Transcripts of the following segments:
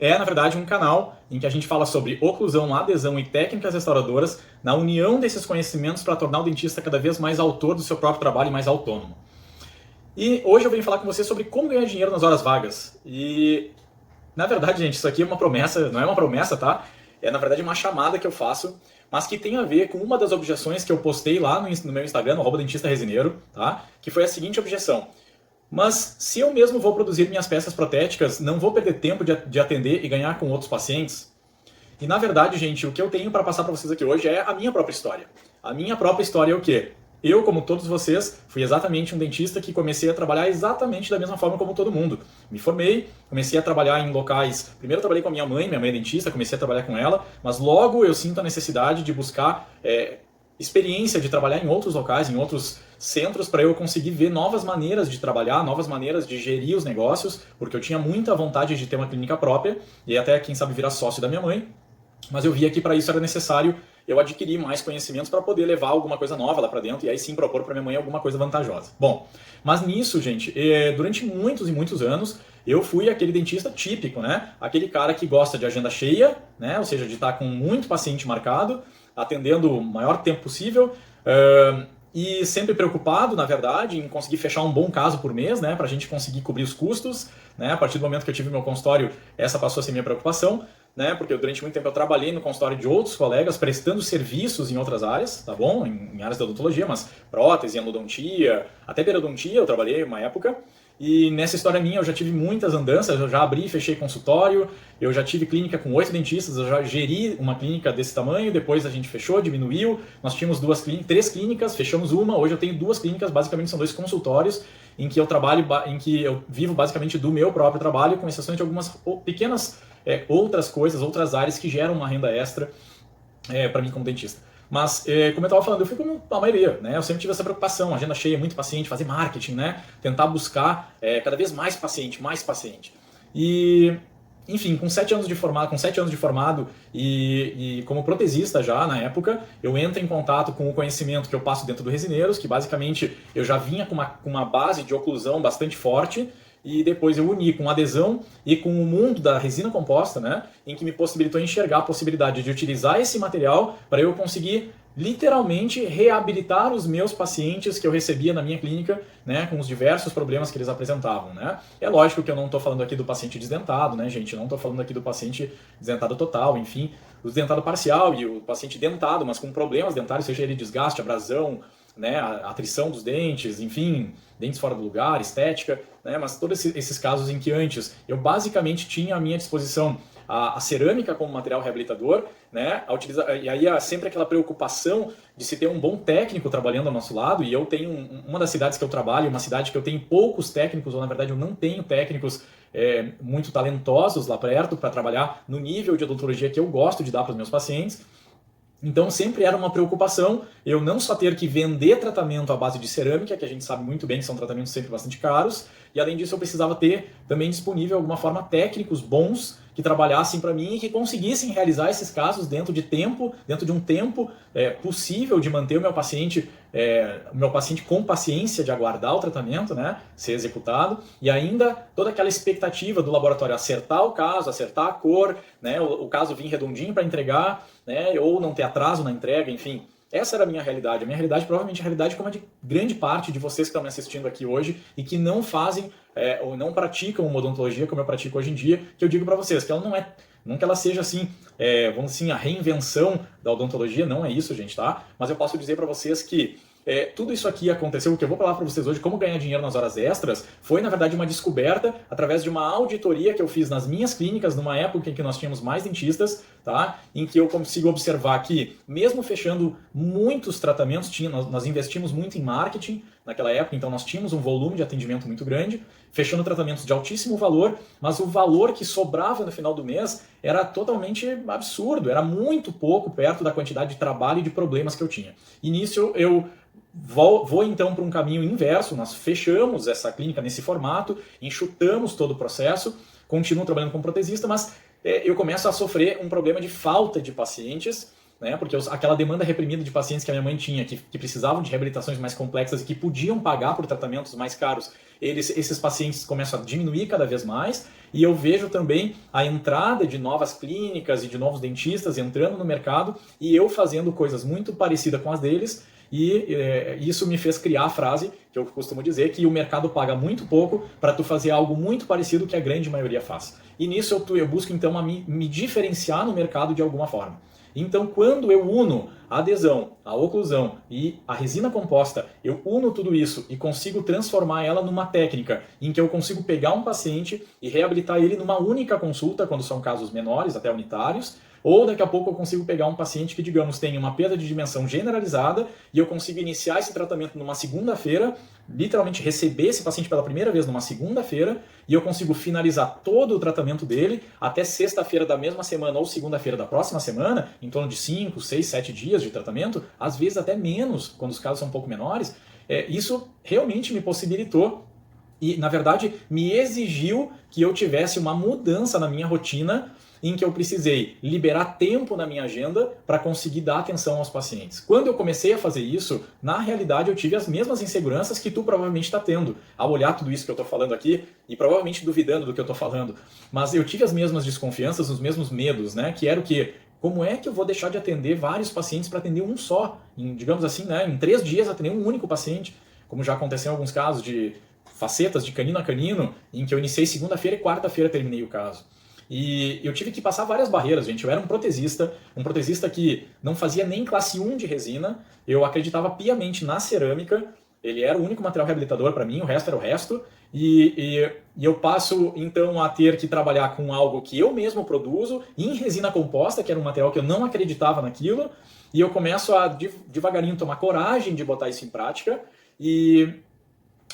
é, na verdade, um canal em que a gente fala sobre oclusão, adesão e técnicas restauradoras, na união desses conhecimentos para tornar o dentista cada vez mais autor do seu próprio trabalho e mais autônomo. E hoje eu venho falar com você sobre como ganhar dinheiro nas horas vagas. E, na verdade, gente, isso aqui é uma promessa, não é uma promessa, tá? É, na verdade, uma chamada que eu faço, mas que tem a ver com uma das objeções que eu postei lá no meu Instagram, no @dentista-resineiro, tá? Que foi a seguinte objeção. Mas se eu mesmo vou produzir minhas peças protéticas, não vou perder tempo de atender e ganhar com outros pacientes? E na verdade, gente, o que eu tenho para passar para vocês aqui hoje é a minha própria história. A minha própria história é o quê? Eu, como todos vocês, fui exatamente um dentista que comecei a trabalhar exatamente da mesma forma como todo mundo. Me formei, comecei a trabalhar em locais... Primeiro eu trabalhei com a minha mãe é dentista, comecei a trabalhar com ela, mas logo eu sinto a necessidade de buscar experiência de trabalhar em outros locais, em outros centros, para eu conseguir ver novas maneiras de trabalhar, novas maneiras de gerir os negócios, porque eu tinha muita vontade de ter uma clínica própria e até, quem sabe, virar sócio da minha mãe. Mas eu via que para isso era necessário eu adquirir mais conhecimentos para poder levar alguma coisa nova lá para dentro e aí sim propor para minha mãe alguma coisa vantajosa. Bom, mas nisso, gente, durante muitos e muitos anos, eu fui aquele dentista típico, né? Aquele cara que gosta de agenda cheia, né? Ou seja, de estar com muito paciente marcado, atendendo o maior tempo possível, e sempre preocupado, na verdade, em conseguir fechar um bom caso por mês, né? Para a gente conseguir cobrir os custos, né? A partir do momento que eu tive meu consultório, essa passou a ser minha preocupação, né? Porque durante muito tempo eu trabalhei no consultório de outros colegas, prestando serviços em outras áreas, tá bom? Em áreas da odontologia, mas prótese, endodontia, até periodontia eu trabalhei uma época. E nessa história minha eu já tive muitas andanças, eu já abri e fechei consultório, eu já tive clínica com 8 dentistas, eu já geri uma clínica desse tamanho, depois a gente fechou, diminuiu, nós tínhamos 3 clínicas, fechamos uma, hoje eu tenho 2 clínicas, basicamente são 2 consultórios, em que eu trabalho, em que eu vivo basicamente do meu próprio trabalho, com exceção de algumas pequenas outras coisas, outras áreas que geram uma renda extra para mim como dentista. Mas, como eu estava falando, eu fui como a maioria, né? Eu sempre tive essa preocupação, agenda cheia, muito paciente, fazer marketing, né? Tentar buscar cada vez mais paciente, mais paciente. E, enfim, com 7 anos de formado e como protesista já na época, eu entro em contato com o conhecimento que eu passo dentro do Resineiros, que basicamente eu já vinha com uma base de oclusão bastante forte, e depois eu uni com adesão e com o mundo da resina composta, né, em que me possibilitou enxergar a possibilidade de utilizar esse material para eu conseguir literalmente reabilitar os meus pacientes que eu recebia na minha clínica, né, com os diversos problemas que eles apresentavam, né. É lógico que eu não estou falando aqui do paciente desdentado, né, gente, eu não estou falando aqui do paciente desdentado total, enfim, o desdentado parcial e o paciente dentado, mas com problemas dentários, seja ele desgaste, abrasão, né, a atrição dos dentes, enfim, dentes fora do lugar, estética, né, mas todos esses casos em que antes eu basicamente tinha à minha disposição a cerâmica como material reabilitador, né, e aí sempre aquela preocupação de se ter um bom técnico trabalhando ao nosso lado, e eu tenho uma das cidades que eu trabalho, uma cidade que eu tenho poucos técnicos, ou na verdade eu não tenho técnicos muito talentosos lá perto para trabalhar no nível de odontologia que eu gosto de dar para os meus pacientes. Então sempre era uma preocupação eu não só ter que vender tratamento à base de cerâmica, que a gente sabe muito bem que são tratamentos sempre bastante caros, e além disso eu precisava ter também disponível alguma forma técnicos bons que trabalhassem para mim e que conseguissem realizar esses casos dentro de um tempo possível de manter o meu paciente com paciência de aguardar o tratamento, né, ser executado, e ainda toda aquela expectativa do laboratório acertar o caso, acertar a cor, né, o caso vir redondinho para entregar, né, ou não ter atraso na entrega, enfim. Essa era a minha realidade. A minha realidade, provavelmente, a realidade como a de grande parte de vocês que estão me assistindo aqui hoje e que não fazem ou não praticam uma odontologia como eu pratico hoje em dia, que eu digo para vocês, que ela não que ela seja assim, vamos assim, a reinvenção da odontologia, não é isso, gente, tá? Mas eu posso dizer para vocês que tudo isso aqui aconteceu, o que eu vou falar para vocês hoje, como ganhar dinheiro nas horas extras, foi na verdade uma descoberta através de uma auditoria que eu fiz nas minhas clínicas, numa época em que nós tínhamos mais dentistas, tá? Em que eu consigo observar que, mesmo fechando muitos tratamentos, nós investimos muito em marketing naquela época, então nós tínhamos um volume de atendimento muito grande, fechando tratamentos de altíssimo valor, mas o valor que sobrava no final do mês era totalmente absurdo, era muito pouco perto da quantidade de trabalho e de problemas que eu tinha. E nisso eu vou então para um caminho inverso, nós fechamos essa clínica nesse formato, enxutamos todo o processo, continuo trabalhando como protesista, mas eu começo a sofrer um problema de falta de pacientes, né? Porque aquela demanda reprimida de pacientes que a minha mãe tinha, que precisavam de reabilitações mais complexas e que podiam pagar por tratamentos mais caros, esses pacientes começam a diminuir cada vez mais, e eu vejo também a entrada de novas clínicas e de novos dentistas entrando no mercado, e eu fazendo coisas muito parecidas com as deles, e isso me fez criar a frase que eu costumo dizer, que o mercado paga muito pouco para tu fazer algo muito parecido que a grande maioria faz. E nisso eu busco então me diferenciar no mercado de alguma forma. Então, quando eu uno a adesão, a oclusão e a resina composta, eu uno tudo isso e consigo transformar ela numa técnica em que eu consigo pegar um paciente e reabilitar ele numa única consulta, quando são casos menores, até unitários, ou daqui a pouco eu consigo pegar um paciente que, digamos, tem uma perda de dimensão generalizada e eu consigo iniciar esse tratamento numa segunda-feira, literalmente receber esse paciente pela primeira vez numa segunda-feira, e eu consigo finalizar todo o tratamento dele até sexta-feira da mesma semana ou segunda-feira da próxima semana, em torno de 5, 6, 7 dias de tratamento, às vezes até menos, quando os casos são um pouco menores. Isso realmente me possibilitou e, na verdade, me exigiu que eu tivesse uma mudança na minha rotina, em que eu precisei liberar tempo na minha agenda para conseguir dar atenção aos pacientes. Quando eu comecei a fazer isso, na realidade eu tive as mesmas inseguranças que tu provavelmente está tendo, ao olhar tudo isso que eu estou falando aqui, e provavelmente duvidando do que eu estou falando. Mas eu tive as mesmas desconfianças, os mesmos medos, né? Que era o quê? Como é que eu vou deixar de atender vários pacientes para atender um só? Digamos assim, né? Em 3 dias atender um único paciente, como já aconteceu em alguns casos de facetas de canino a canino, em que eu iniciei segunda-feira e quarta-feira terminei o caso. E eu tive que passar várias barreiras, gente. Eu era um protesista que não fazia nem classe 1 de resina. Eu acreditava piamente na cerâmica. Ele era o único material reabilitador para mim, o resto era o resto. E eu passo, então, a ter que trabalhar com algo que eu mesmo produzo, em resina composta, que era um material que eu não acreditava naquilo. E eu começo a, devagarinho, tomar coragem de botar isso em prática. E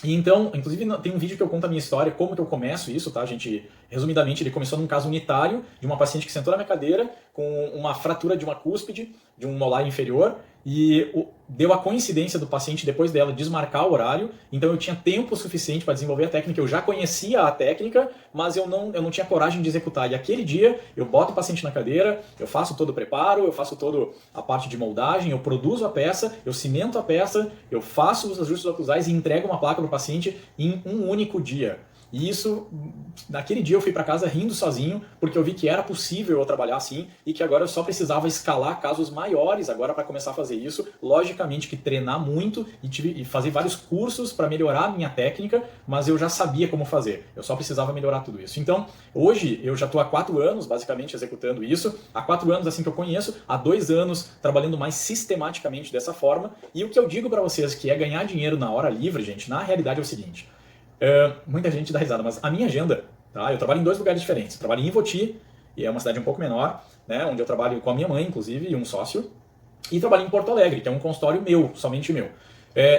então, inclusive tem um vídeo que eu conto a minha história, como que eu começo isso, tá, gente? Resumidamente, ele começou num caso unitário de uma paciente que sentou na minha cadeira com uma fratura de uma cúspide, de um molar inferior, e deu a coincidência do paciente, depois dela, desmarcar o horário, então eu tinha tempo suficiente para desenvolver a técnica, eu já conhecia a técnica, mas eu não tinha coragem de executar. E aquele dia, eu boto o paciente na cadeira, eu faço todo o preparo, eu faço toda a parte de moldagem, eu produzo a peça, eu cimento a peça, eu faço os ajustes oclusais e entrego uma placa para o paciente em um único dia. E isso, naquele dia eu fui para casa rindo sozinho, porque eu vi que era possível eu trabalhar assim e que agora eu só precisava escalar casos maiores agora para começar a fazer isso. Logicamente que treinar muito e fazer vários cursos para melhorar a minha técnica, mas eu já sabia como fazer, eu só precisava melhorar tudo isso. Então, hoje eu já estou há 4 anos basicamente executando isso, há 4 anos assim que eu conheço, há 2 anos trabalhando mais sistematicamente dessa forma, e o que eu digo para vocês que é ganhar dinheiro na hora livre, gente, na realidade é o seguinte: muita gente dá risada, mas a minha agenda, tá? Eu trabalho em 2 lugares diferentes. Eu trabalho em Ivoti, e é uma cidade um pouco menor, né? Onde eu trabalho com a minha mãe, inclusive, e um sócio. E trabalho em Porto Alegre, que é um consultório meu, somente meu.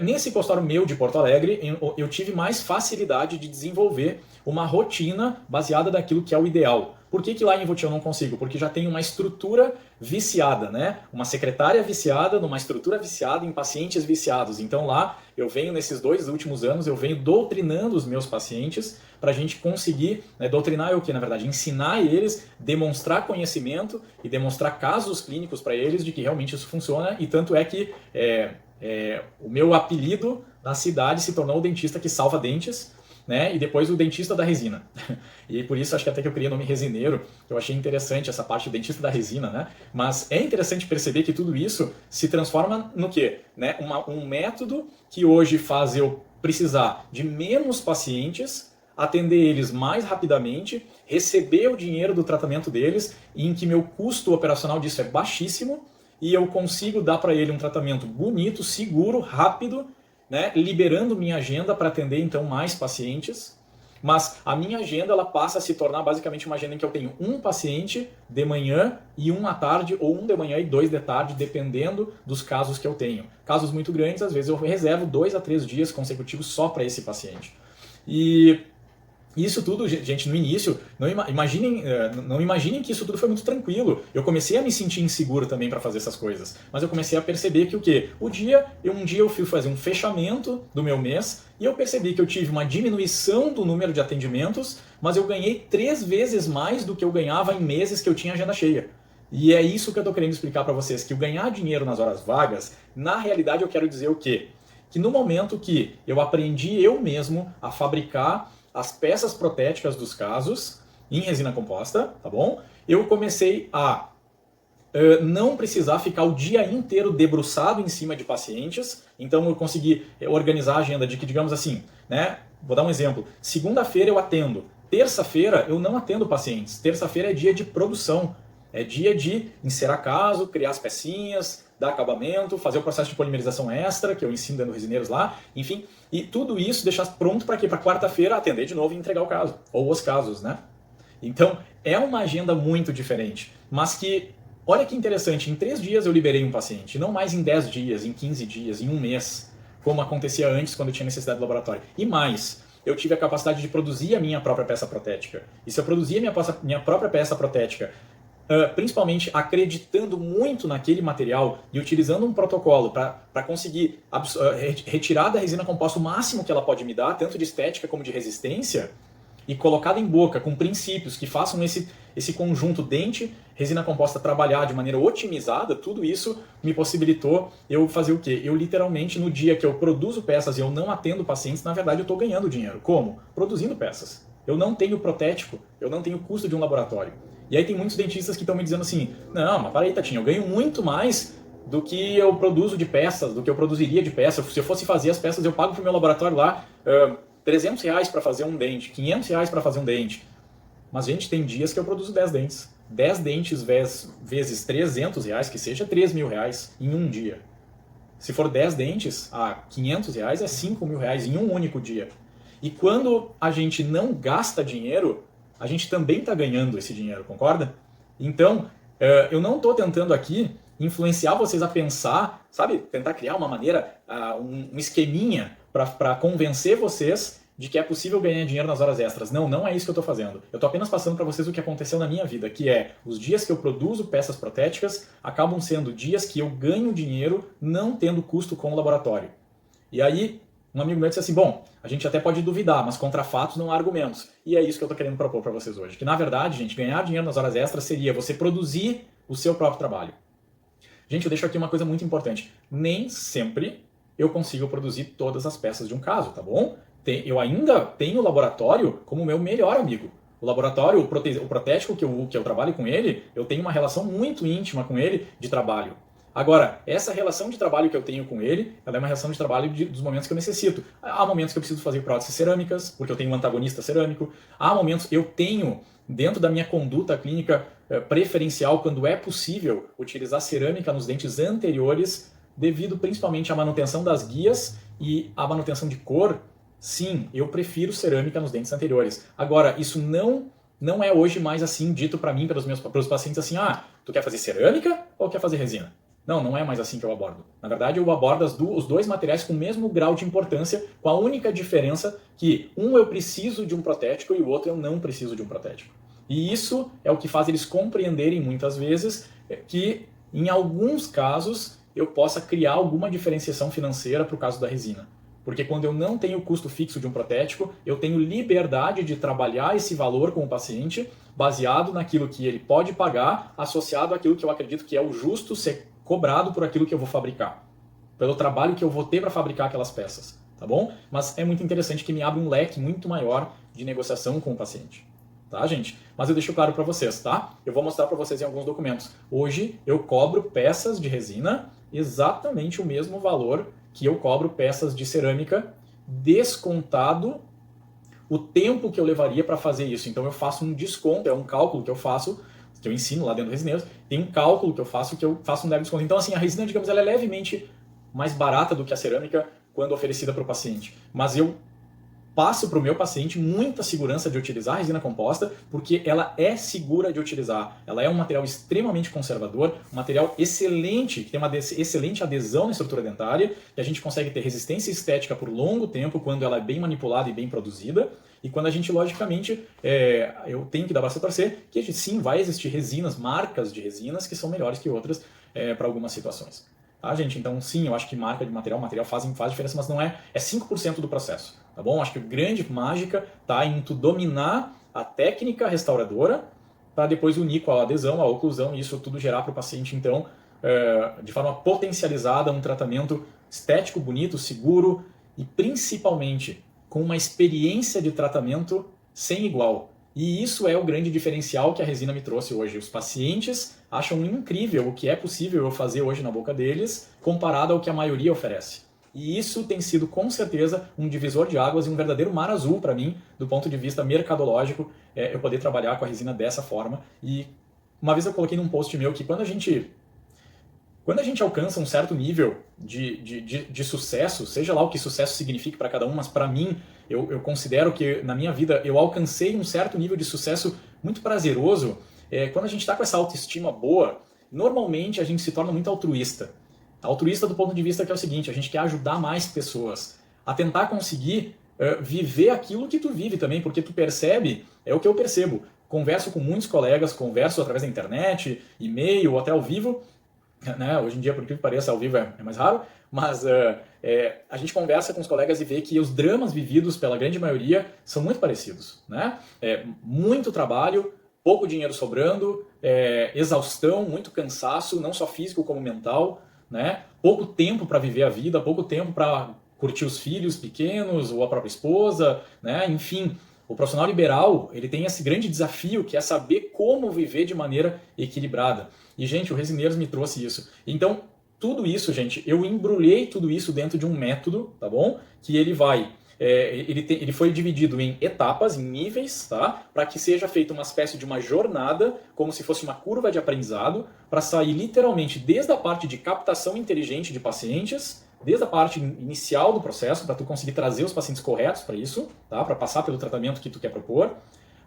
Nesse consultório meu de Porto Alegre, eu tive mais facilidade de desenvolver uma rotina baseada naquilo que é o ideal. Por que lá em Ivoti eu não consigo? Porque já tem uma estrutura viciada, né? Uma secretária viciada numa estrutura viciada em pacientes viciados. Então lá eu venho, nesses 2 últimos anos, eu venho doutrinando os meus pacientes para a gente conseguir, né, doutrinar é o que, na verdade? Ensinar eles, demonstrar conhecimento e demonstrar casos clínicos para eles de que realmente isso funciona. E tanto é que o meu apelido na cidade se tornou o dentista que salva dentes, né? E depois o dentista da resina. E por isso acho que até que eu criei o nome resineiro, eu achei interessante essa parte do dentista da resina, né? Mas é interessante perceber que tudo isso se transforma no quê? Né? Um método que hoje faz eu precisar de menos pacientes, atender eles mais rapidamente, receber o dinheiro do tratamento deles, em que meu custo operacional disso é baixíssimo, e eu consigo dar para ele um tratamento bonito, seguro, rápido, né, liberando minha agenda para atender então mais pacientes. Mas a minha agenda ela passa a se tornar basicamente uma agenda em que eu tenho um paciente de manhã e um à tarde, ou um de manhã e 2 de tarde, dependendo dos casos que eu tenho. Casos muito grandes, às vezes eu reservo 2 a 3 dias consecutivos só para esse paciente. E isso tudo, gente, no início, não imaginem que isso tudo foi muito tranquilo. Eu comecei a me sentir inseguro também para fazer essas coisas. Mas eu comecei a perceber que o quê? Um dia eu fui fazer um fechamento do meu mês e eu percebi que eu tive uma diminuição do número de atendimentos, mas eu ganhei 3 vezes mais do que eu ganhava em meses que eu tinha agenda cheia. E é isso que eu estou querendo explicar para vocês, que o ganhar dinheiro nas horas vagas, na realidade eu quero dizer o quê? Que no momento que eu aprendi eu mesmo a fabricar as peças protéticas dos casos em resina composta, tá bom? Eu comecei a não precisar ficar o dia inteiro debruçado em cima de pacientes, então eu consegui organizar a agenda de que, digamos assim, né? Vou dar um exemplo. Segunda-feira eu atendo, terça-feira eu não atendo pacientes, terça-feira é dia de produção. É dia de encerar caso, criar as pecinhas, dar acabamento, fazer o processo de polimerização extra, que eu ensino dando resineiros lá, enfim. E tudo isso deixar pronto para quê? Para quarta-feira atender de novo e entregar o caso. Ou os casos, né? Então, é uma agenda muito diferente. Mas que, olha que interessante, em 3 dias eu liberei um paciente. Não mais em 10 dias, em 15 dias, em um mês. Como acontecia antes, quando eu tinha necessidade do laboratório. E mais, eu tive a capacidade de produzir a minha própria peça protética. E se eu produzia minha própria peça protética, principalmente acreditando muito naquele material e utilizando um protocolo para conseguir retirar da resina composta o máximo que ela pode me dar, tanto de estética como de resistência, e colocada em boca com princípios que façam esse conjunto dente, resina composta trabalhar de maneira otimizada, tudo isso me possibilitou eu fazer o quê? Eu literalmente, no dia que eu produzo peças e eu não atendo pacientes, na verdade eu estou ganhando dinheiro. Como? Produzindo peças. Eu não tenho protético, eu não tenho custo de um laboratório. E aí tem muitos dentistas que estão me dizendo assim, não, mas para aí, Tatinho, eu ganho muito mais do que eu produzo de peças, do que eu produziria de peças. Se eu fosse fazer as peças, eu pago para o meu laboratório lá R$300 para fazer um dente, R$500 para fazer um dente. Mas, gente, tem dias que eu produzo 10 dentes. 10 dentes vezes R$300, que seja R$3.000 em um dia. Se for 10 dentes, R$500 é R$5.000 em um único dia. E quando a gente não gasta dinheiro, a gente também está ganhando esse dinheiro, concorda? Então, eu não estou tentando aqui influenciar vocês a pensar, sabe? Tentar criar uma maneira, um esqueminha para convencer vocês de que é possível ganhar dinheiro nas horas extras. Não, não é isso que eu estou fazendo. Eu estou apenas passando para vocês o que aconteceu na minha vida, que é os dias que eu produzo peças protéticas acabam sendo dias que eu ganho dinheiro não tendo custo com o laboratório. E aí, um amigo meu disse assim, bom, a gente até pode duvidar, mas contra fatos não há argumentos. E é isso que eu estou querendo propor para vocês hoje. Que na verdade, gente, ganhar dinheiro nas horas extras seria você produzir o seu próprio trabalho. Gente, eu deixo aqui uma coisa muito importante. Nem sempre eu consigo produzir todas as peças de um caso, tá bom? Eu ainda tenho o laboratório como meu melhor amigo. O laboratório, o protético que eu trabalho com ele, eu tenho uma relação muito íntima com ele de trabalho. Agora, essa relação de trabalho que eu tenho com ele, ela é uma relação de trabalho dos momentos que eu necessito. Há momentos que eu preciso fazer próteses cerâmicas, porque eu tenho um antagonista cerâmico. Há momentos que eu tenho, dentro da minha conduta clínica preferencial, quando é possível, utilizar cerâmica nos dentes anteriores, devido principalmente à manutenção das guias e à manutenção de cor. Sim, eu prefiro cerâmica nos dentes anteriores. Agora, isso não é hoje mais assim dito para mim, pelos pacientes, assim, tu quer fazer cerâmica ou quer fazer resina? Não é mais assim que eu abordo. Na verdade, eu abordo os dois materiais com o mesmo grau de importância, com a única diferença que um eu preciso de um protético e o outro eu não preciso de um protético. E isso é o que faz eles compreenderem muitas vezes que, em alguns casos, eu possa criar alguma diferenciação financeira para o caso da resina. Porque quando eu não tenho o custo fixo de um protético, eu tenho liberdade de trabalhar esse valor com o paciente baseado naquilo que ele pode pagar, associado àquilo que eu acredito que é o justo ser cobrado por aquilo que eu vou fabricar, pelo trabalho que eu vou ter para fabricar aquelas peças, tá bom? Mas é muito interessante que me abre um leque muito maior de negociação com o paciente, tá, gente? Mas eu deixo claro para vocês, tá? Eu vou mostrar para vocês em alguns documentos. Hoje eu cobro peças de resina exatamente o mesmo valor que eu cobro peças de cerâmica, descontado o tempo que eu levaria para fazer isso. Então eu faço um desconto, é um cálculo que eu faço, que eu ensino lá dentro do Resineiros, tem um cálculo que eu faço um leve desconto. Então assim, a resina, digamos, ela é levemente mais barata do que a cerâmica quando oferecida para o paciente. Mas eu passo para o meu paciente muita segurança de utilizar a resina composta, porque ela é segura de utilizar. Ela é um material extremamente conservador, um material excelente, que tem uma excelente adesão na estrutura dentária, que a gente consegue ter resistência estética por longo tempo, quando ela é bem manipulada e bem produzida. E quando a gente, logicamente, eu tenho que dar braço a torcer, que sim, vai existir resinas, marcas de resinas, que são melhores que outras para algumas situações. Tá, gente? Então, sim, eu acho que marca de material faz diferença, mas não é 5% do processo. Tá bom? Acho que a grande mágica está em tu dominar a técnica restauradora para depois unir com a adesão, a oclusão, e isso tudo gerar para o paciente, então, de forma potencializada, um tratamento estético, bonito, seguro e principalmente com uma experiência de tratamento sem igual. E isso é o grande diferencial que a resina me trouxe hoje. Os pacientes acham incrível o que é possível eu fazer hoje na boca deles, comparado ao que a maioria oferece. E isso tem sido, com certeza, um divisor de águas e um verdadeiro mar azul para mim, do ponto de vista mercadológico, eu poder trabalhar com a resina dessa forma. E uma vez eu coloquei num post meu que quando a gente alcança um certo nível de sucesso, seja lá o que sucesso signifique para cada um, mas para mim, eu considero que na minha vida eu alcancei um certo nível de sucesso muito prazeroso. Quando a gente está com essa autoestima boa, normalmente a gente se torna muito altruísta. Altruísta do ponto de vista que é o seguinte, a gente quer ajudar mais pessoas a tentar conseguir viver aquilo que tu vive também, porque tu percebe, é o que eu percebo. Converso com muitos colegas, converso através da internet, e-mail, ou até ao vivo, né? Hoje em dia, por incrível que pareça, ao vivo é mais raro, mas a gente conversa com os colegas e vê que os dramas vividos pela grande maioria são muito parecidos, né? Muito trabalho, pouco dinheiro sobrando, exaustão, muito cansaço, não só físico como mental, né? Pouco tempo para viver a vida, pouco tempo para curtir os filhos pequenos ou a própria esposa, né? Enfim, o profissional liberal ele tem esse grande desafio que é saber como viver de maneira equilibrada. E, gente, o Resineiros me trouxe isso. Então, tudo isso, gente, eu embrulhei tudo isso dentro de um método, tá bom? Que ele vai... ele foi dividido em etapas, em níveis, tá? Para que seja feita uma espécie de uma jornada, como se fosse uma curva de aprendizado, para sair literalmente desde a parte de captação inteligente de pacientes, desde a parte inicial do processo, para tu conseguir trazer os pacientes corretos para isso, tá? Para passar pelo tratamento que tu quer propor,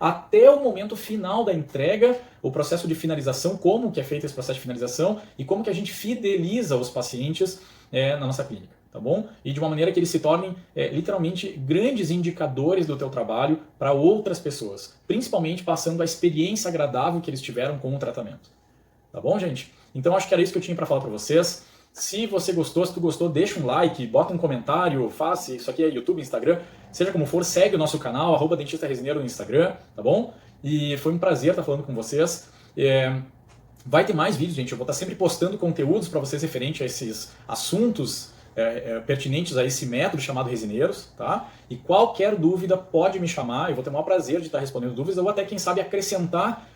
até o momento final da entrega, o processo de finalização, como que é feito esse processo de finalização e como que a gente fideliza os pacientes na nossa clínica. Tá bom? E de uma maneira que eles se tornem literalmente grandes indicadores do teu trabalho para outras pessoas, principalmente passando a experiência agradável que eles tiveram com o tratamento. Tá bom, gente? Então acho que era isso que eu tinha para falar para vocês. Se você gostou, se tu gostou, deixa um like, bota um comentário, faça, isso aqui é YouTube, Instagram, seja como for, segue o nosso canal, @dentistaresineiro no Instagram, tá bom? E foi um prazer estar falando com vocês. Vai ter mais vídeos, gente, eu vou estar sempre postando conteúdos para vocês referente a esses assuntos pertinentes a esse método chamado Resineiros, tá? E qualquer dúvida pode me chamar, eu vou ter o maior prazer de estar respondendo dúvidas, ou até, quem sabe, acrescentar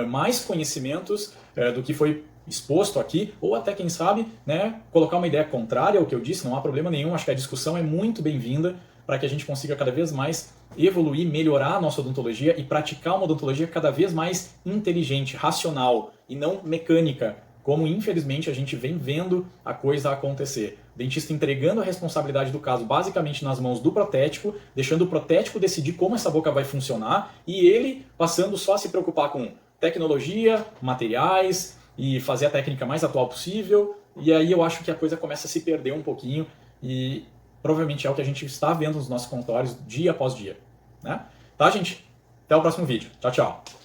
mais conhecimentos do que foi exposto aqui, ou até, quem sabe, né, colocar uma ideia contrária ao que eu disse, não há problema nenhum, acho que a discussão é muito bem-vinda para que a gente consiga cada vez mais evoluir, melhorar a nossa odontologia e praticar uma odontologia cada vez mais inteligente, racional e não mecânica, como infelizmente a gente vem vendo a coisa acontecer. O dentista entregando a responsabilidade do caso basicamente nas mãos do protético, deixando o protético decidir como essa boca vai funcionar e ele passando só a se preocupar com tecnologia, materiais e fazer a técnica mais atual possível. E aí eu acho que a coisa começa a se perder um pouquinho e provavelmente é o que a gente está vendo nos nossos consultórios dia após dia, né? Tá, gente? Até o próximo vídeo. Tchau, tchau.